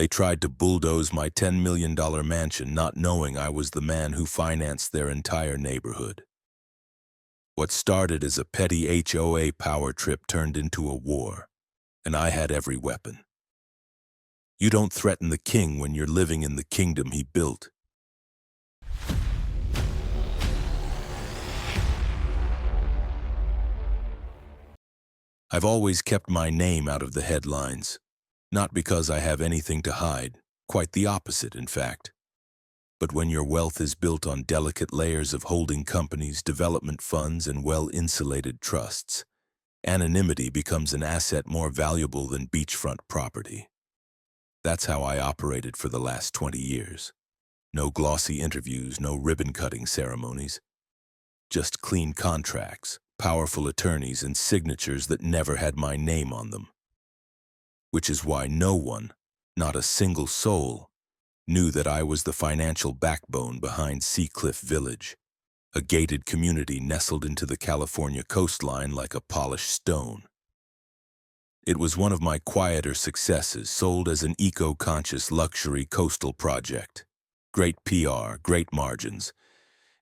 They tried to bulldoze my $10 million mansion, not knowing I was the man who financed their entire neighborhood. What started as a petty HOA power trip turned into a war, and I had every weapon. You don't threaten the king when you're living in the kingdom he built. I've always kept my name out of the headlines, not because I have anything to hide, quite the opposite, in fact. But when your wealth is built on delicate layers of holding companies, development funds, and well-insulated trusts, anonymity becomes an asset more valuable than beachfront property. That's how I operated for the last 20 years. No glossy interviews, no ribbon-cutting ceremonies. Just clean contracts, powerful attorneys, and signatures that never had my name on them. Which is why no one, not a single soul, knew that I was the financial backbone behind Seacliff Village, a gated community nestled into the California coastline like a polished stone. It was one of my quieter successes, sold as an eco-conscious luxury coastal project. Great PR, great margins,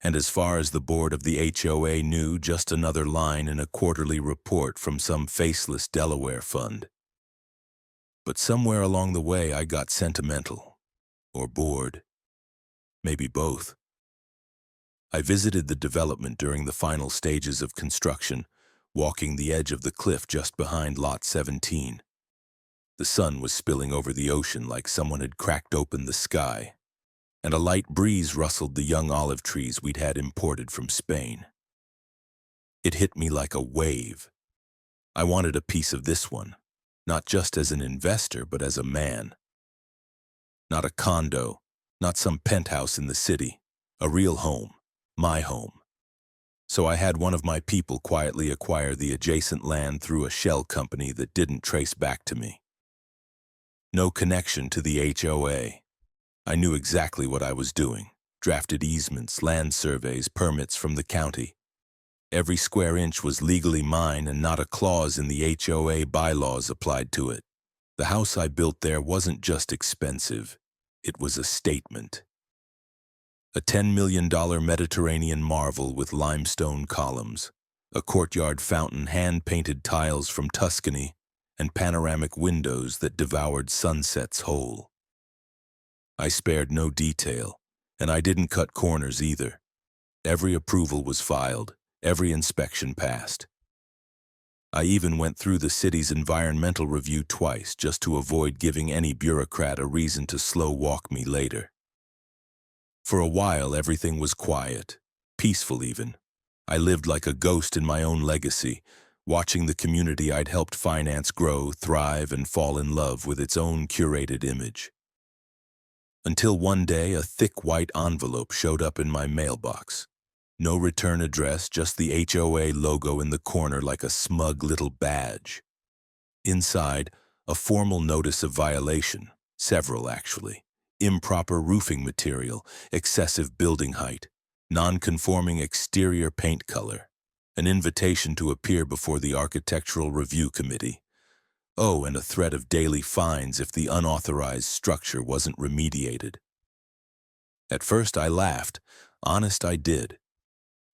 and as far as the board of the HOA knew, just another line in a quarterly report from some faceless Delaware fund. But somewhere along the way I got sentimental, or bored, maybe both. I visited the development during the final stages of construction, walking the edge of the cliff just behind Lot 17. The sun was spilling over the ocean like someone had cracked open the sky, and a light breeze rustled the young olive trees we'd had imported from Spain. It hit me like a wave. I wanted a piece of this one, not just as an investor, but as a man. Not a condo, not some penthouse in the city, a real home, my home. So I had one of my people quietly acquire the adjacent land through a shell company that didn't trace back to me. No connection to the HOA. I knew exactly what I was doing. Drafted easements, land surveys, permits from the county. Every square inch was legally mine, and not a clause in the HOA bylaws applied to it. The house I built there wasn't just expensive, it was a statement. A $10 million Mediterranean marvel with limestone columns, a courtyard fountain, hand-painted tiles from Tuscany, and panoramic windows that devoured sunsets whole. I spared no detail, and I didn't cut corners either. Every approval was filed, every inspection passed. I even went through the city's environmental review twice just to avoid giving any bureaucrat a reason to slow-walk me later. For a while, everything was quiet, peaceful even. I lived like a ghost in my own legacy, watching the community I'd helped finance grow, thrive, and fall in love with its own curated image. Until one day, a thick white envelope showed up in my mailbox. No return address, just the HOA logo in the corner like a smug little badge. Inside, a formal notice of violation, several actually. Improper roofing material, excessive building height, non-conforming exterior paint color, an invitation to appear before the Architectural Review Committee. Oh, and a threat of daily fines if the unauthorized structure wasn't remediated. At first I laughed. Honest, I did.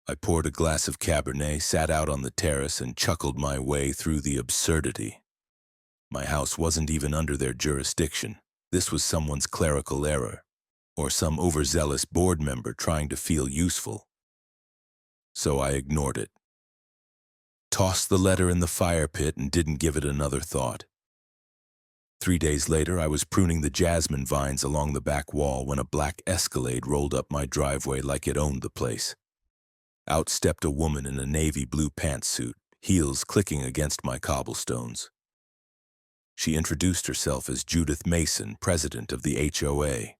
I poured a glass of Cabernet, sat out on the terrace, and chuckled my way through the absurdity. My house wasn't even under their jurisdiction. This was someone's clerical error, or some overzealous board member trying to feel useful. So I ignored it. Tossed the letter in the fire pit and didn't give it another thought. 3 days later, I was pruning the jasmine vines along the back wall when a black Escalade rolled up my driveway like it owned the place. Out stepped a woman in a navy blue pantsuit, heels clicking against my cobblestones. She introduced herself as Judith Mason, president of the HOA,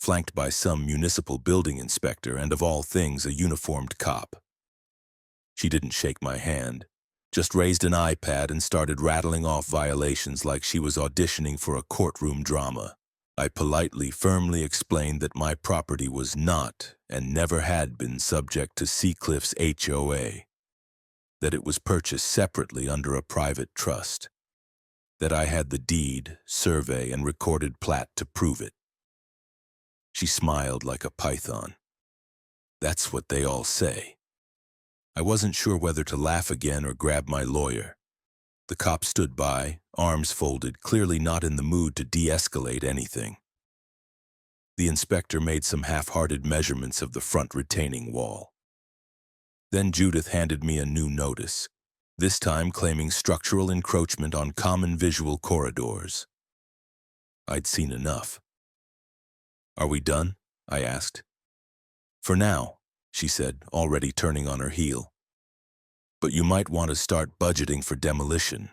flanked by some municipal building inspector and, of all things, a uniformed cop. She didn't shake my hand, just raised an iPad and started rattling off violations like she was auditioning for a courtroom drama. I politely, firmly explained that my property was not and never had been subject to Seacliff's HOA, that it was purchased separately under a private trust. that I had the deed, survey, and recorded plat to prove it. She smiled like a python. That's what they all say. I wasn't sure whether to laugh again or grab my lawyer. The cop stood by, arms folded, clearly not in the mood to de-escalate anything. The inspector made some half-hearted measurements of the front retaining wall. Then Judith handed me a new notice, this time claiming structural encroachment on common visual corridors. I'd seen enough. "Are we done?" I asked. "For now," she said, already turning on her heel. "But you might want to start budgeting for demolition."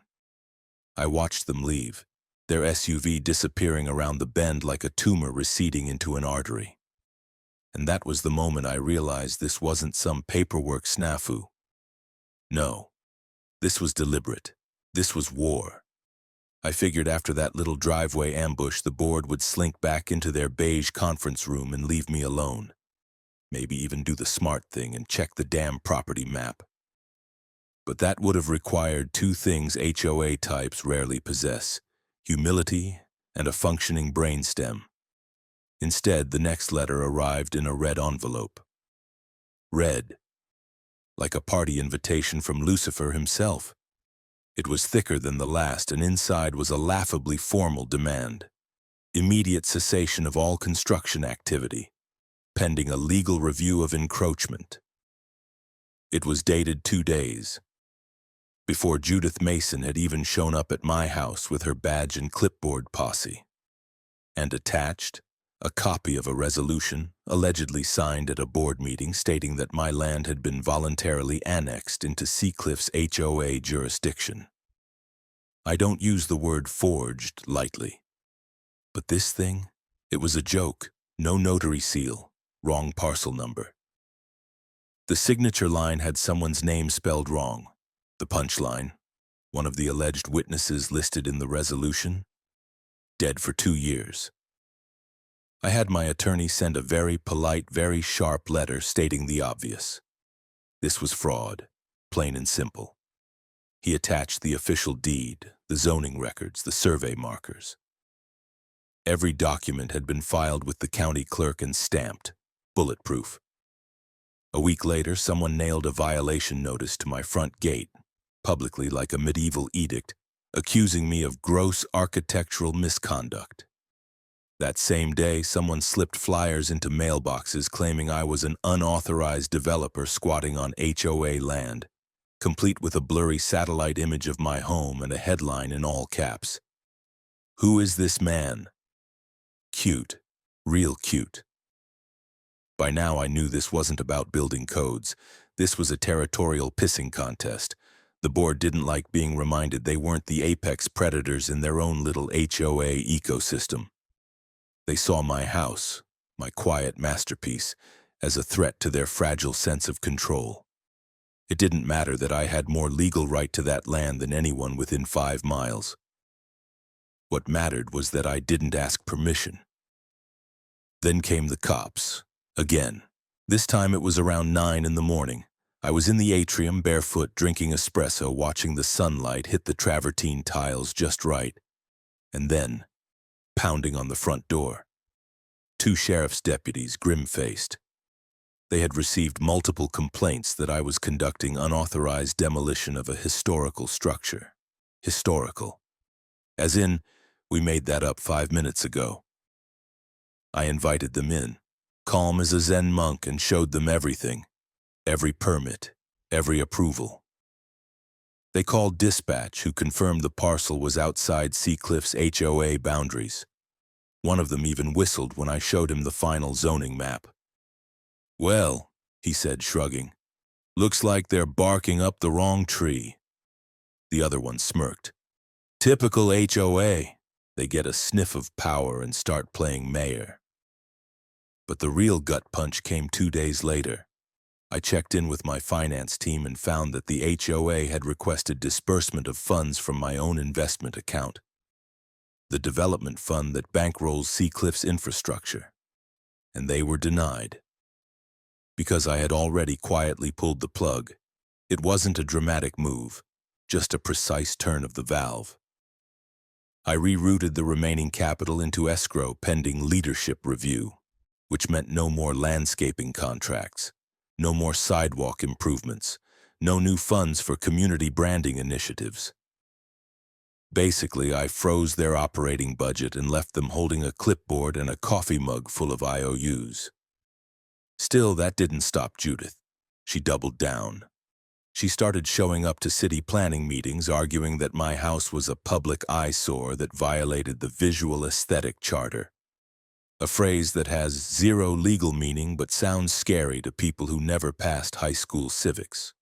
I watched them leave, their SUV disappearing around the bend like a tumor receding into an artery. And that was the moment I realized this wasn't some paperwork snafu. No, this was deliberate. This was war. I figured after that little driveway ambush, the board would slink back into their beige conference room and leave me alone. Maybe even do the smart thing and check the damn property map. But that would have required two things HOA types rarely possess: humility and a functioning brainstem. Instead, the next letter arrived in a red envelope. Red, like a party invitation from Lucifer himself. It was thicker than the last, and inside was a laughably formal demand: immediate cessation of all construction activity, pending a legal review of encroachment. It was dated 2 days, before Judith Mason had even shown up at my house with her badge and clipboard posse. And attached, a copy of a resolution, allegedly signed at a board meeting, stating that my land had been voluntarily annexed into Seacliff's HOA jurisdiction. I don't use the word forged lightly. But this thing, it was a joke. No notary seal, wrong parcel number. The signature line had someone's name spelled wrong. The punchline, one of the alleged witnesses listed in the resolution, dead for 2 years. I had my attorney send a very polite, very sharp letter stating the obvious. This was fraud, plain and simple. He attached the official deed, the zoning records, the survey markers. Every document had been filed with the county clerk and stamped, bulletproof. A week later, someone nailed a violation notice to my front gate, publicly like a medieval edict, accusing me of gross architectural misconduct. That same day, someone slipped flyers into mailboxes claiming I was an unauthorized developer squatting on HOA land, complete with a blurry satellite image of my home and a headline in all caps: "Who is this man?" Cute. Real cute. By now I knew this wasn't about building codes. This was a territorial pissing contest. The board didn't like being reminded they weren't the apex predators in their own little HOA ecosystem. They saw my house, my quiet masterpiece, as a threat to their fragile sense of control. It didn't matter that I had more legal right to that land than anyone within 5 miles. What mattered was that I didn't ask permission. Then came the cops. Again. This time it was around 9 in the morning. I was in the atrium, barefoot, drinking espresso, watching the sunlight hit the travertine tiles just right. And then, pounding on the front door, 2 sheriff's deputies, grim-faced. They had received multiple complaints that I was conducting unauthorized demolition of a historical structure. Historical. As in, we made that up 5 minutes ago. I invited them in, calm as a Zen monk, and showed them everything. Every permit, every approval. They called dispatch, who confirmed the parcel was outside Seacliff's HOA boundaries. One of them even whistled when I showed him the final zoning map. "Well," he said, shrugging, "looks like they're barking up the wrong tree." The other one smirked. "Typical HOA. They get a sniff of power and start playing mayor." But the real gut punch came 2 days later. I checked in with my finance team and found that the HOA had requested disbursement of funds from my own investment account, the development fund that bankrolls Seacliff's infrastructure, and they were denied. Because I had already quietly pulled the plug. It wasn't a dramatic move, just a precise turn of the valve. I rerouted the remaining capital into escrow pending leadership review, which meant no more landscaping contracts, no more sidewalk improvements, no new funds for community branding initiatives. Basically, I froze their operating budget and left them holding a clipboard and a coffee mug full of IOUs. Still, that didn't stop Judith. She doubled down. She started showing up to city planning meetings arguing that my house was a public eyesore that violated the visual aesthetic charter, a phrase that has zero legal meaning but sounds scary to people who never passed high school civics.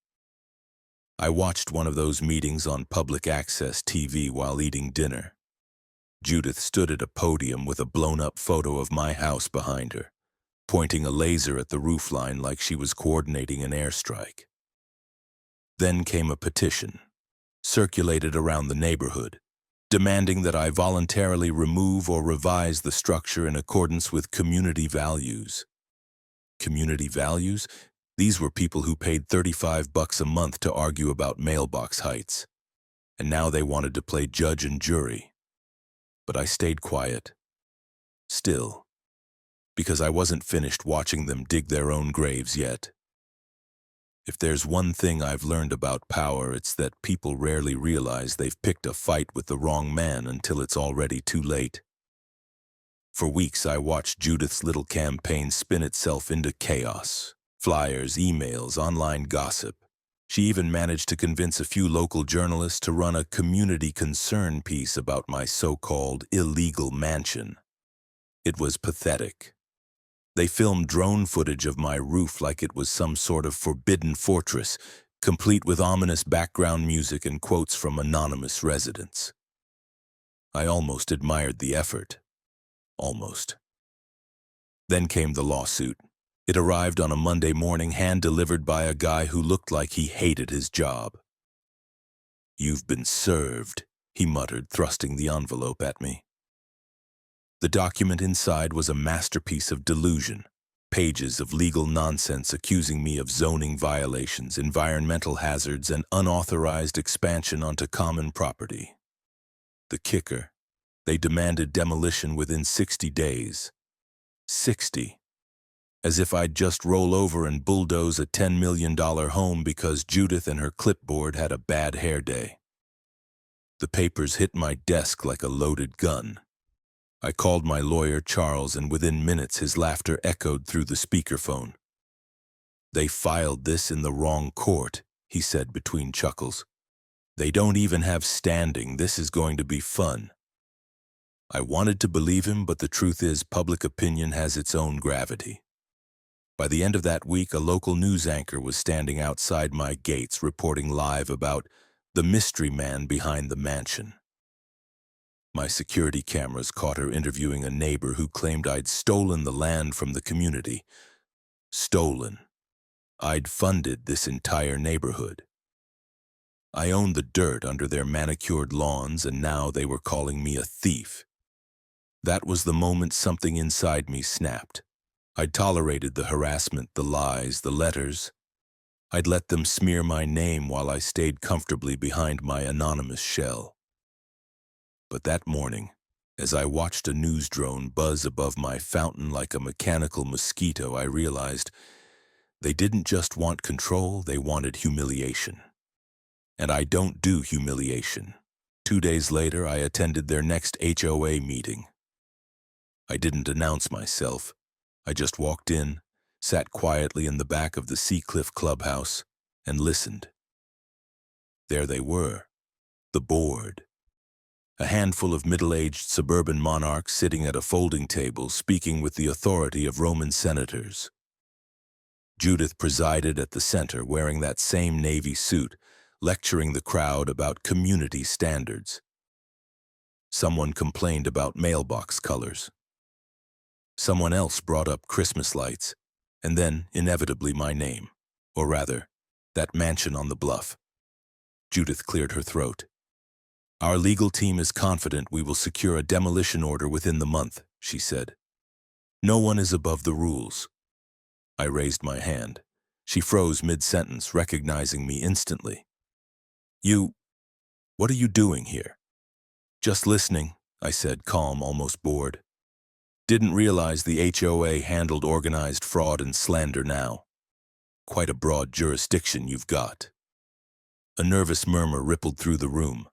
I watched one of those meetings on public access TV while eating dinner. Judith stood at a podium with a blown-up photo of my house behind her, pointing a laser at the roofline like she was coordinating an airstrike. Then came a petition, circulated around the neighborhood, demanding that I voluntarily remove or revise the structure in accordance with community values. Community values? These were people who paid $35 a month to argue about mailbox heights, and now they wanted to play judge and jury. But I stayed quiet. Still, because I wasn't finished watching them dig their own graves yet. If there's one thing I've learned about power, it's that people rarely realize they've picked a fight with the wrong man until it's already too late. For weeks, I watched Judith's little campaign spin itself into chaos. Flyers, emails, online gossip. She even managed to convince a few local journalists to run a community concern piece about my so-called illegal mansion. It was pathetic. They filmed drone footage of my roof like it was some sort of forbidden fortress, complete with ominous background music and quotes from anonymous residents. I almost admired the effort. Almost. Then came the lawsuit. It arrived on a Monday morning, hand-delivered by a guy who looked like he hated his job. "You've been served," he muttered, thrusting the envelope at me. The document inside was a masterpiece of delusion, pages of legal nonsense accusing me of zoning violations, environmental hazards, and unauthorized expansion onto common property. The kicker, they demanded demolition within 60 days. 60. As if I'd just roll over and bulldoze a $10 million home because Judith and her clipboard had a bad hair day. The papers hit my desk like a loaded gun. I called my lawyer, Charles, and within minutes his laughter echoed through the speakerphone. "They filed this in the wrong court," he said between chuckles. "They don't even have standing. This is going to be fun." I wanted to believe him, but the truth is public opinion has its own gravity. By the end of that week, a local news anchor was standing outside my gates reporting live about the mystery man behind the mansion. My security cameras caught her interviewing a neighbor who claimed I'd stolen the land from the community. Stolen. I'd funded this entire neighborhood. I owned the dirt under their manicured lawns, and now they were calling me a thief. That was the moment something inside me snapped. I'd tolerated the harassment, the lies, the letters. I'd let them smear my name while I stayed comfortably behind my anonymous shell. But that morning, as I watched a news drone buzz above my fountain like a mechanical mosquito, I realized they didn't just want control, they wanted humiliation. And I don't do humiliation. 2 days later, I attended their next HOA meeting. I didn't announce myself. I just walked in, sat quietly in the back of the Seacliff clubhouse, and listened. There they were, the board. A handful of middle-aged suburban monarchs sitting at a folding table speaking with the authority of Roman senators. Judith presided at the center wearing that same navy suit, lecturing the crowd about community standards. Someone complained about mailbox colors. Someone else brought up Christmas lights, and then, inevitably, my name. Or rather, that mansion on the bluff. Judith cleared her throat. "Our legal team is confident we will secure a demolition order within the month," she said. "No one is above the rules." I raised my hand. She froze mid-sentence, recognizing me instantly. What are you doing here?" Just listening, I said, calm, almost bored. Didn't realize the HOA handled organized fraud and slander now. Quite a broad jurisdiction you've got. A nervous murmur rippled through the room.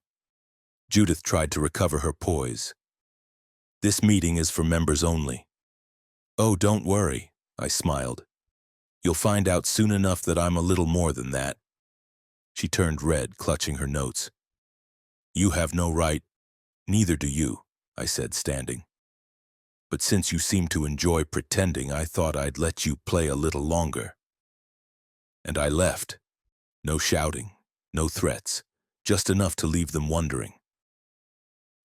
Judith tried to recover her poise. This meeting is for members only. Oh, don't worry, I smiled. You'll find out soon enough that I'm a little more than that. She turned red, clutching her notes. You have no right. Neither do you, I said, standing. But since you seem to enjoy pretending, I thought I'd let you play a little longer. And I left. No shouting, no threats, just enough to leave them wondering.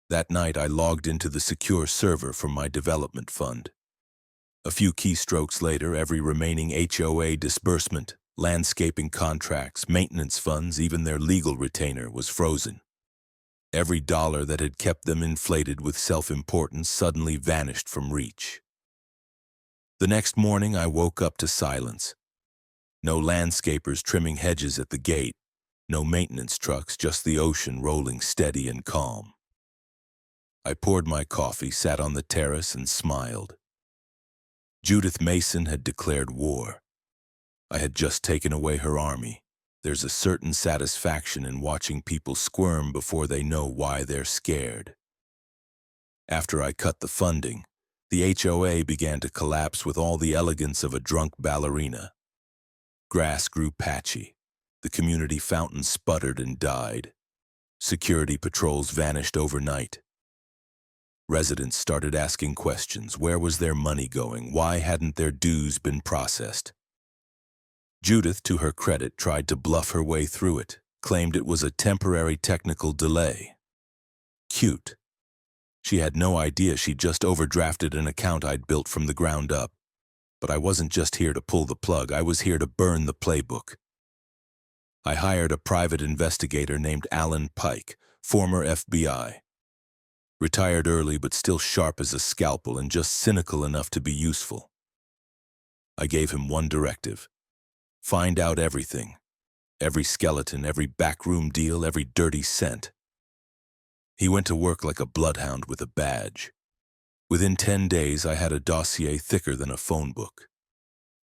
That night I logged into the secure server for my development fund. A few keystrokes later, every remaining HOA disbursement, landscaping contracts, maintenance funds, even their legal retainer was frozen. Every dollar that had kept them inflated with self-importance suddenly vanished from reach. The next morning I woke up to silence. No landscapers trimming hedges at the gate, no maintenance trucks, just the ocean rolling steady and calm. I poured my coffee, sat on the terrace, and smiled. Judith Mason had declared war. I had just taken away her army. There's a certain satisfaction in watching people squirm before they know why they're scared. After I cut the funding, the HOA began to collapse with all the elegance of a drunk ballerina. Grass grew patchy. The community fountain sputtered and died. Security patrols vanished overnight. Residents started asking questions. Where was their money going? Why hadn't their dues been processed? Judith, to her credit, tried to bluff her way through it, claimed it was a temporary technical delay. Cute. She had no idea she'd just overdrafted an account I'd built from the ground up. But I wasn't just here to pull the plug, I was here to burn the playbook. I hired a private investigator named Alan Pike, former FBI. Retired early but still sharp as a scalpel and just cynical enough to be useful. I gave him one directive. Find out everything. Every skeleton, every backroom deal, every dirty cent. He went to work like a bloodhound with a badge. Within 10 days, I had a dossier thicker than a phone book.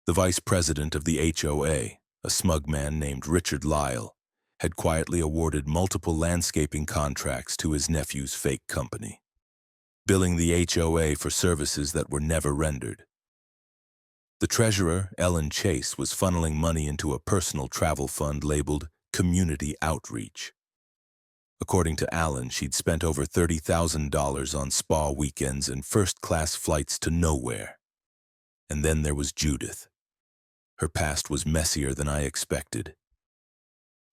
The vice president of the HOA, a smug man named Richard Lyle, had quietly awarded multiple landscaping contracts to his nephew's fake company, billing the HOA for services that were never rendered. The treasurer, Ellen Chase, was funneling money into a personal travel fund labeled Community Outreach. According to Alan, she'd spent over $30,000 on spa weekends and first-class flights to nowhere. And then there was Judith. Her past was messier than I expected.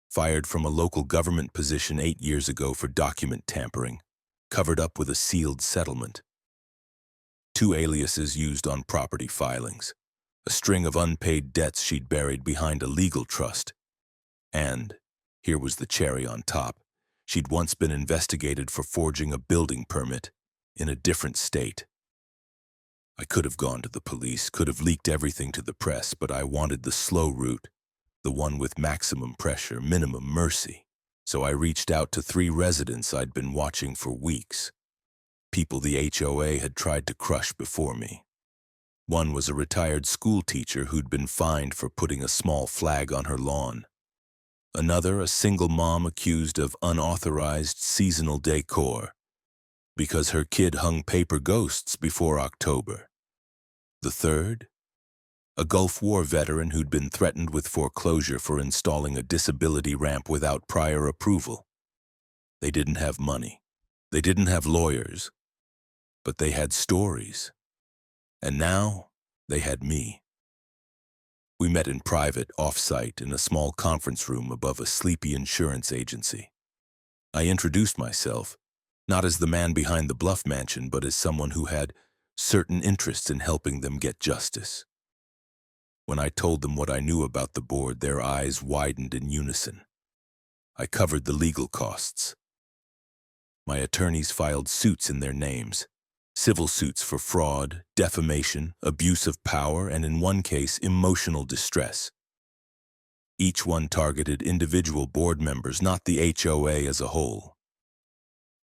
Fired from a local government position 8 years ago for document tampering, covered up with a sealed settlement. 2 aliases used on property filings. A string of unpaid debts she'd buried behind a legal trust. And, here was the cherry on top, she'd once been investigated for forging a building permit in a different state. I could have gone to the police, could have leaked everything to the press, but I wanted the slow route, the one with maximum pressure, minimum mercy. So I reached out to 3 residents I'd been watching for weeks. People the HOA had tried to crush before me. One was a retired school teacher who'd been fined for putting a small flag on her lawn. Another, a single mom accused of unauthorized seasonal decor because her kid hung paper ghosts before October. The third, a Gulf War veteran who'd been threatened with foreclosure for installing a disability ramp without prior approval. They didn't have money. They didn't have lawyers. But they had stories. And now, they had me. We met in private, off-site, in a small conference room above a sleepy insurance agency. I introduced myself, not as the man behind the Bluff Mansion, but as someone who had certain interests in helping them get justice. When I told them what I knew about the board, their eyes widened in unison. I covered the legal costs. My attorneys filed suits in their names. Civil suits for fraud, defamation, abuse of power, and in one case, emotional distress. Each one targeted individual board members, not the HOA as a whole.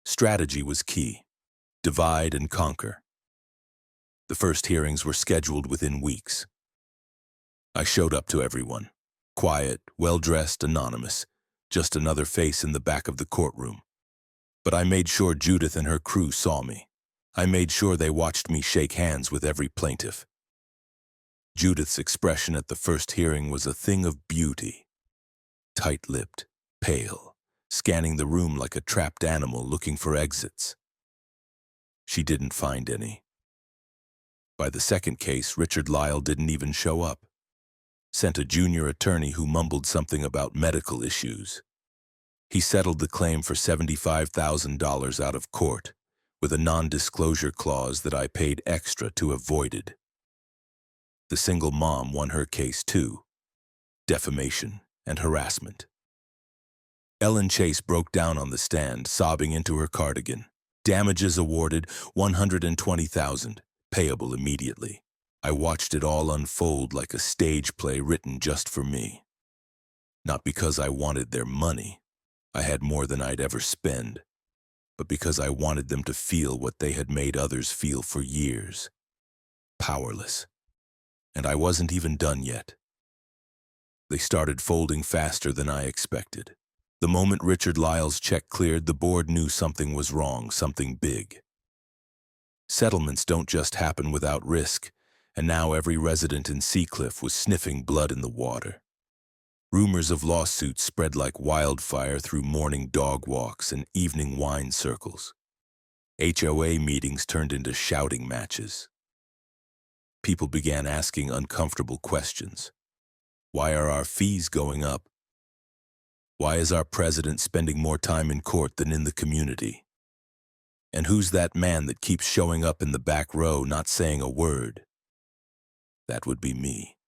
Strategy was key. Divide and conquer. The first hearings were scheduled within weeks. I showed up to everyone. Quiet, well-dressed, anonymous. Just another face in the back of the courtroom. But I made sure Judith and her crew saw me. I made sure they watched me shake hands with every plaintiff. Judith's expression at the first hearing was a thing of beauty. Tight-lipped, pale, scanning the room like a trapped animal looking for exits. She didn't find any. By the second case, Richard Lyle didn't even show up. Sent a junior attorney who mumbled something about medical issues. He settled the claim for $75,000 out of court, with a non-disclosure clause that I paid extra to avoided. The single mom won her case too. Defamation and harassment. Ellen Chase broke down on the stand, sobbing into her cardigan. Damages awarded, $120,000, payable immediately. I watched it all unfold like a stage play written just for me. Not because I wanted their money. I had more than I'd ever spend. But because I wanted them to feel what they had made others feel for years. Powerless. And I wasn't even done yet. They started folding faster than I expected. The moment Richard Lyle's check cleared, the board knew something was wrong, something big. Settlements don't just happen without risk, and now every resident in Seacliff was sniffing blood in the water. Rumors of lawsuits spread like wildfire through morning dog walks and evening wine circles. HOA meetings turned into shouting matches. People began asking uncomfortable questions. Why are our fees going up? Why is our president spending more time in court than in the community? And who's that man that keeps showing up in the back row, not saying a word? That would be me.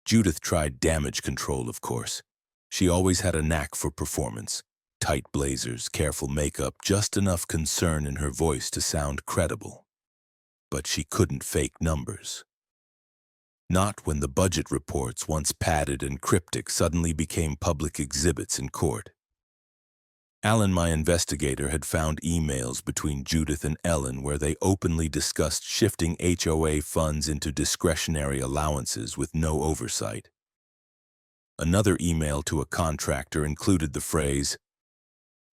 Judith tried damage control, of course. She always had a knack for performance. Tight blazers, careful makeup, just enough concern in her voice to sound credible. But she couldn't fake numbers. Not when the budget reports, once padded and cryptic, suddenly became public exhibits in court. Alan, my investigator, had found emails between Judith and Ellen where they openly discussed shifting HOA funds into discretionary allowances with no oversight. Another email to a contractor included the phrase,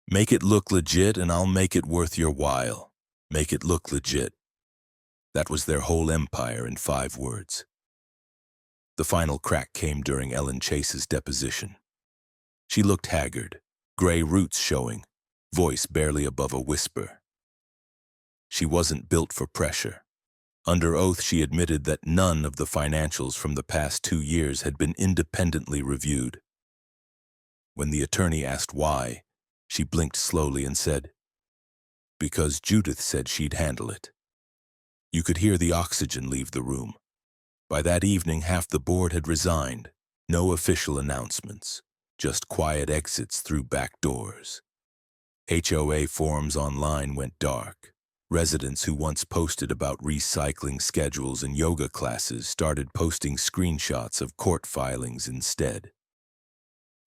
"Make it look legit and I'll make it worth your while. Make it look legit." That was their whole empire in 5 words. The final crack came during Ellen Chase's deposition. She looked haggard, gray roots showing, voice barely above a whisper. She wasn't built for pressure. Under oath, she admitted that none of the financials from the past 2 years had been independently reviewed. When the attorney asked why, she blinked slowly and said, "Because Judith said she'd handle it." You could hear the oxygen leave the room. By that evening, half the board had resigned. No official announcements, just quiet exits through back doors. HOA forums online went dark. Residents who once posted about recycling schedules and yoga classes started posting screenshots of court filings instead.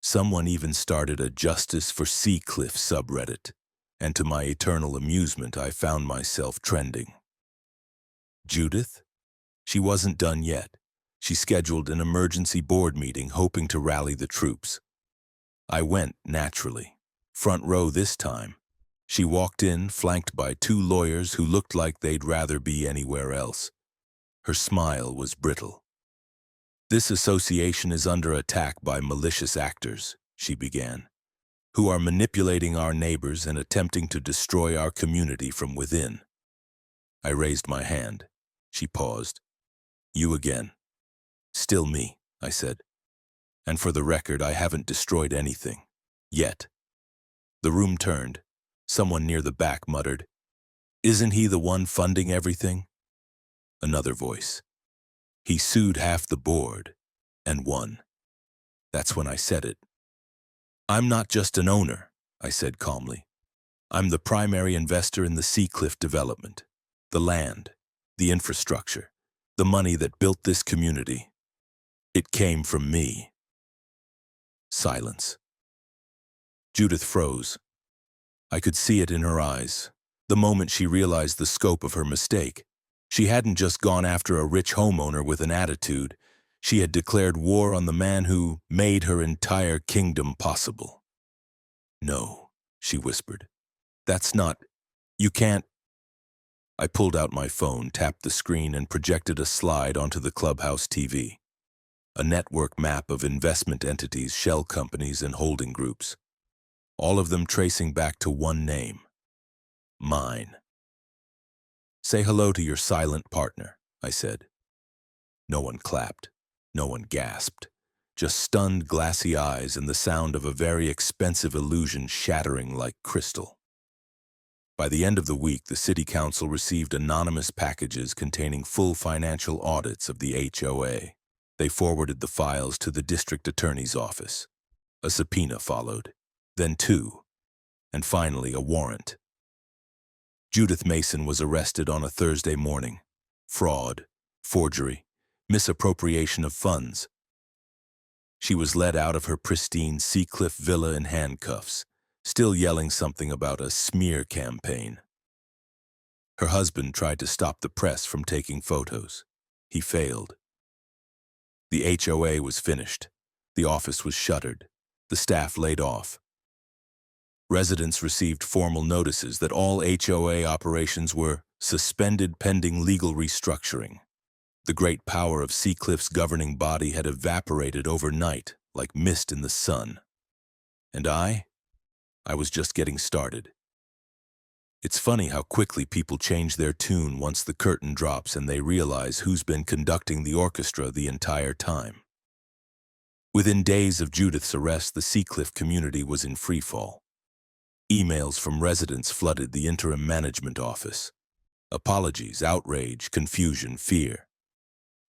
Someone even started a Justice for Seacliff subreddit, and to my eternal amusement, I found myself trending. Judith? She wasn't done yet. She scheduled an emergency board meeting, hoping to rally the troops. I went, naturally. Front row this time. She walked in, flanked by 2 lawyers who looked like they'd rather be anywhere else. Her smile was brittle. "This association is under attack by malicious actors," she began, "who are manipulating our neighbors and attempting to destroy our community from within." I raised my hand. She paused. "You again." "Still me," I said. "And for the record, I haven't destroyed anything. Yet." The room turned. Someone near the back muttered, "Isn't he the one funding everything?" Another voice. "He sued half the board and won." That's when I said it. "I'm not just an owner," I said calmly. "I'm the primary investor in the Seacliff development. The land, the infrastructure, the money that built this community. It came from me." Silence. Judith froze. I could see it in her eyes, the moment she realized the scope of her mistake. She hadn't just gone after a rich homeowner with an attitude. She had declared war on the man who made her entire kingdom possible. "No," she whispered. "That's not... You can't..." I pulled out my phone, tapped the screen, and projected a slide onto the clubhouse TV. A network map of investment entities, shell companies, and holding groups. All of them tracing back to one name. Mine. "Say hello to your silent partner," I said. No one clapped. No one gasped. Just stunned, glassy eyes and the sound of a very expensive illusion shattering like crystal. By the end of the week, the City Council received anonymous packages containing full financial audits of the HOA. They forwarded the files to the district attorney's office. A subpoena followed, then two, and finally a warrant. Judith Mason was arrested on a Thursday morning. Fraud, forgery, misappropriation of funds. She was led out of her pristine Seacliff villa in handcuffs, still yelling something about a smear campaign. Her husband tried to stop the press from taking photos. He failed. The HOA was finished. The office was shuttered. The staff laid off. Residents received formal notices that all HOA operations were suspended pending legal restructuring. The great power of Seacliff's governing body had evaporated overnight, like mist in the sun. And I was just getting started. It's funny how quickly people change their tune once the curtain drops and they realize who's been conducting the orchestra the entire time. Within days of Judith's arrest, the Seacliff community was in freefall. Emails from residents flooded the interim management office. Apologies, outrage, confusion, fear.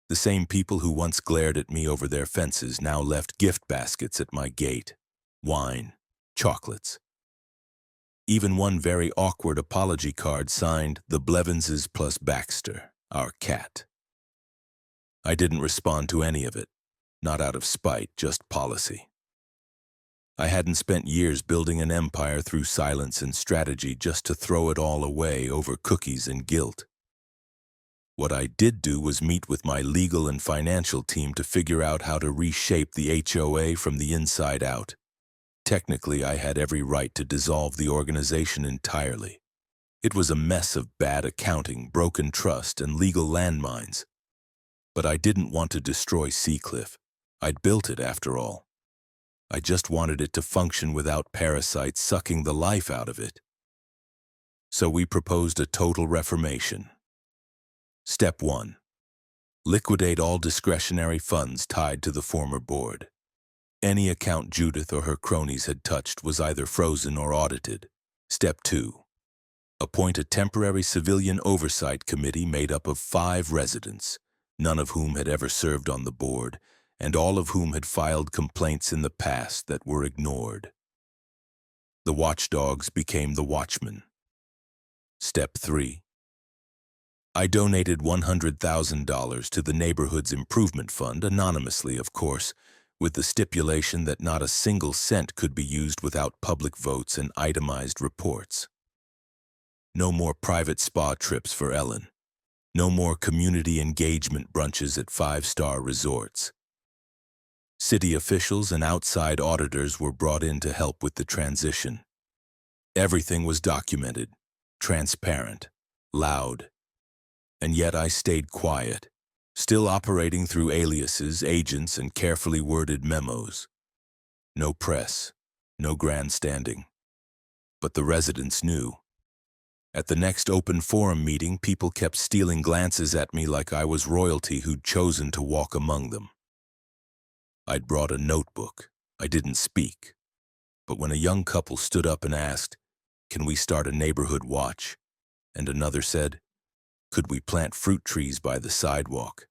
The same people who once glared at me over their fences now left gift baskets at my gate. Wine, chocolates. Even one very awkward apology card signed "The Blevinses plus Baxter, our cat." I didn't respond to any of it, not out of spite, just policy. I hadn't spent years building an empire through silence and strategy just to throw it all away over cookies and guilt. What I did do was meet with my legal and financial team to figure out how to reshape the HOA from the inside out. Technically, I had every right to dissolve the organization entirely. It was a mess of bad accounting, broken trust, and legal landmines. But I didn't want to destroy Seacliff. I'd built it, after all. I just wanted it to function without parasites sucking the life out of it. So we proposed a total reformation. Step 1. Liquidate all discretionary funds tied to the former board. Any account Judith or her cronies had touched was either frozen or audited. Step 2. Appoint a temporary civilian oversight committee made up of 5 residents, none of whom had ever served on the board, and all of whom had filed complaints in the past that were ignored. The watchdogs became the watchmen. Step 3. I donated $100,000 to the neighborhood's improvement fund, anonymously, of course, with the stipulation that not a single cent could be used without public votes and itemized reports. No more private spa trips for Ellen. No more community engagement brunches at 5-star resorts. City officials and outside auditors were brought in to help with the transition. Everything was documented, transparent, loud. And yet I stayed quiet, still operating through aliases, agents, and carefully worded memos. No press, no grandstanding. But the residents knew. At the next open forum meeting, people kept stealing glances at me like I was royalty who'd chosen to walk among them. I'd brought a notebook. I didn't speak. But when a young couple stood up and asked, "Can we start a neighborhood watch?" and another said, "Could we plant fruit trees by the sidewalk?"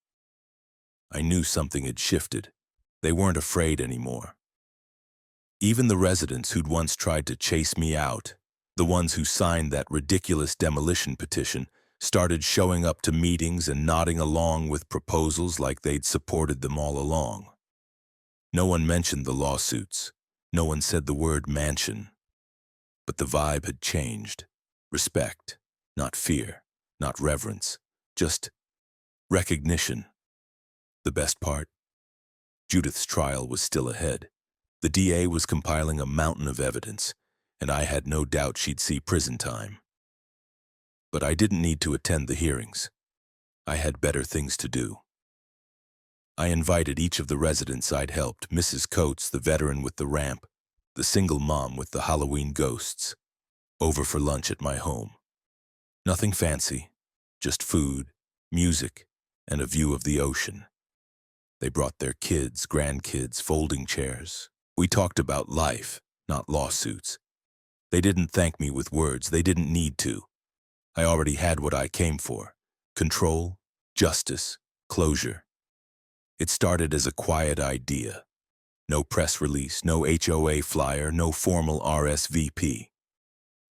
I knew something had shifted. They weren't afraid anymore. Even the residents who'd once tried to chase me out, the ones who signed that ridiculous demolition petition, started showing up to meetings and nodding along with proposals like they'd supported them all along. No one mentioned the lawsuits. No one said the word mansion. But the vibe had changed. Respect, not fear, not reverence, just recognition. The best part? Judith's trial was still ahead. The DA was compiling a mountain of evidence, and I had no doubt she'd see prison time. But I didn't need to attend the hearings. I had better things to do. I invited each of the residents I'd helped, Mrs. Coates, the veteran with the ramp, the single mom with the Halloween ghosts, over for lunch at my home. Nothing fancy, just food, music, and a view of the ocean. They brought their kids, grandkids, folding chairs. We talked about life, not lawsuits. They didn't thank me with words. They didn't need to. I already had what I came for: control, justice, closure. It started as a quiet idea. No press release, no HOA flyer, no formal RSVP.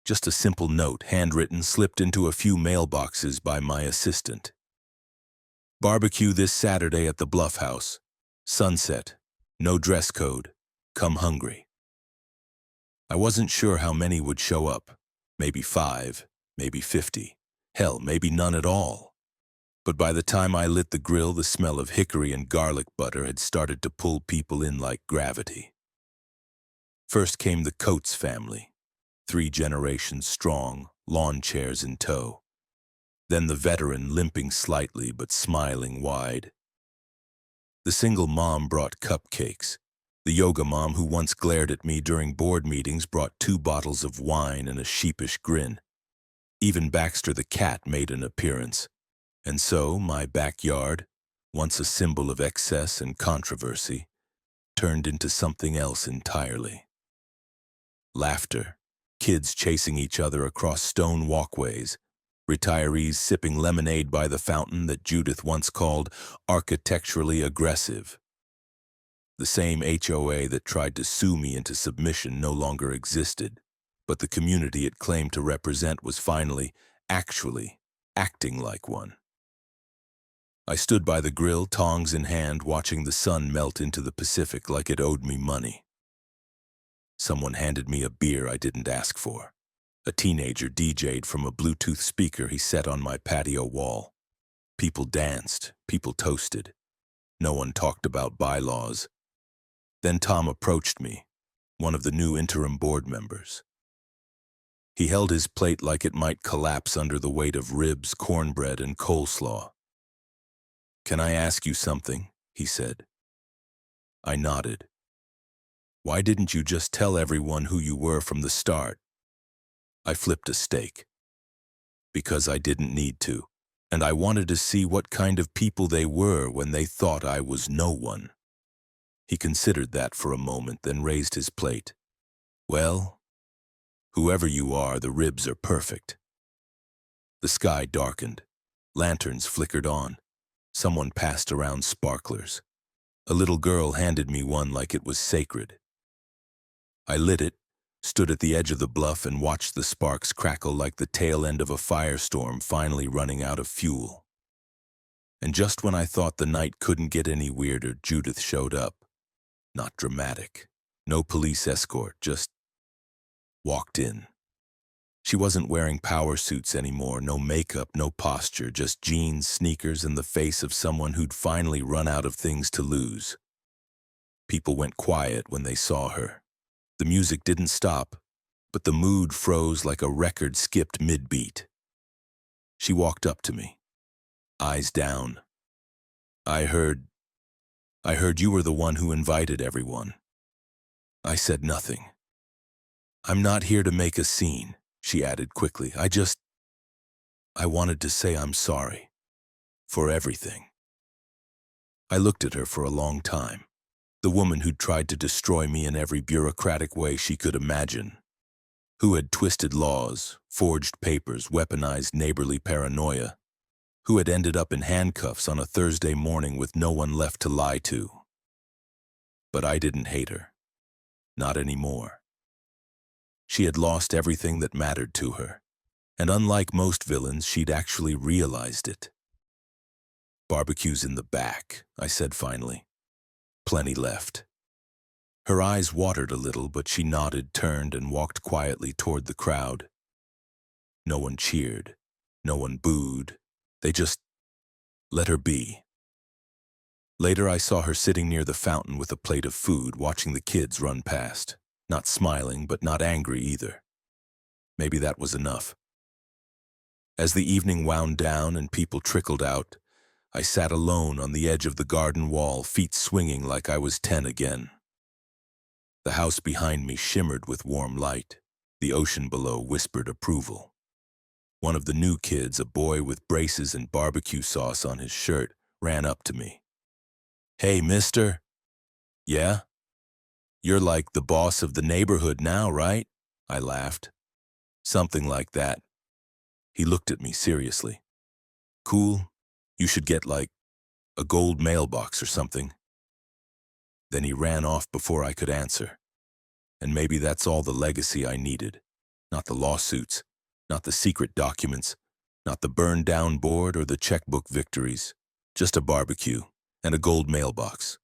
Just a simple note, handwritten, slipped into a few mailboxes by my assistant. Barbecue this Saturday at the Bluff House. Sunset. No dress code. Come hungry. I wasn't sure how many would show up. Maybe 5, maybe 50. Hell, maybe none at all. But by the time I lit the grill, the smell of hickory and garlic butter had started to pull people in like gravity. First came the Coates family, 3 generations strong, lawn chairs in tow. Then the veteran, limping slightly but smiling wide. The single mom brought cupcakes. The yoga mom who once glared at me during board meetings brought 2 bottles of wine and a sheepish grin. Even Baxter the cat made an appearance. And so my backyard, once a symbol of excess and controversy, turned into something else entirely. Laughter, kids chasing each other across stone walkways, retirees sipping lemonade by the fountain that Judith once called architecturally aggressive. The same HOA that tried to sue me into submission no longer existed, but the community it claimed to represent was finally, actually, acting like one. I stood by the grill, tongs in hand, watching the sun melt into the Pacific like it owed me money. Someone handed me a beer I didn't ask for. A teenager DJ'd from a Bluetooth speaker he set on my patio wall. People danced, people toasted. No one talked about bylaws. Then Tom approached me, one of the new interim board members. He held his plate like it might collapse under the weight of ribs, cornbread, and coleslaw. "Can I ask you something?" he said. I nodded. "Why didn't you just tell everyone who you were from the start?" I flipped a steak. "Because I didn't need to, and I wanted to see what kind of people they were when they thought I was no one." He considered that for a moment, then raised his plate. "Well, whoever you are, the ribs are perfect." The sky darkened. Lanterns flickered on. Someone passed around sparklers. A little girl handed me one like it was sacred. I lit it, stood at the edge of the bluff, and watched the sparks crackle like the tail end of a firestorm finally running out of fuel. And just when I thought the night couldn't get any weirder, Judith showed up. Not dramatic. No police escort, just walked in. She wasn't wearing power suits anymore, no makeup, no posture, just jeans, sneakers, and the face of someone who'd finally run out of things to lose. People went quiet when they saw her. The music didn't stop, but the mood froze like a record skipped mid-beat. She walked up to me, eyes down. I heard you were the one who invited everyone." I said nothing. "I'm not here to make a scene," she added quickly. I wanted to say I'm sorry. For everything." I looked at her for a long time. The woman who'd tried to destroy me in every bureaucratic way she could imagine. Who had twisted laws, forged papers, weaponized neighborly paranoia. Who had ended up in handcuffs on a Thursday morning with no one left to lie to. But I didn't hate her. Not anymore. She had lost everything that mattered to her, and unlike most villains, she'd actually realized it. "Barbecue's in the back," I said finally. "Plenty left." Her eyes watered a little, but she nodded, turned, and walked quietly toward the crowd. No one cheered. No one booed. They just let her be. Later, I saw her sitting near the fountain with a plate of food, watching the kids run past. Not smiling, but not angry either. Maybe that was enough. As the evening wound down and people trickled out, I sat alone on the edge of the garden wall, feet swinging like I was 10 again. The house behind me shimmered with warm light. The ocean below whispered approval. One of the new kids, a boy with braces and barbecue sauce on his shirt, ran up to me. "Hey, mister." "Yeah? You're like the boss of the neighborhood now, right?" I laughed. "Something like that." He looked at me seriously. "Cool. You should get, like, a gold mailbox or something." Then he ran off before I could answer. And maybe that's all the legacy I needed. Not the lawsuits, not the secret documents, not the burned-down board or the checkbook victories. Just a barbecue and a gold mailbox.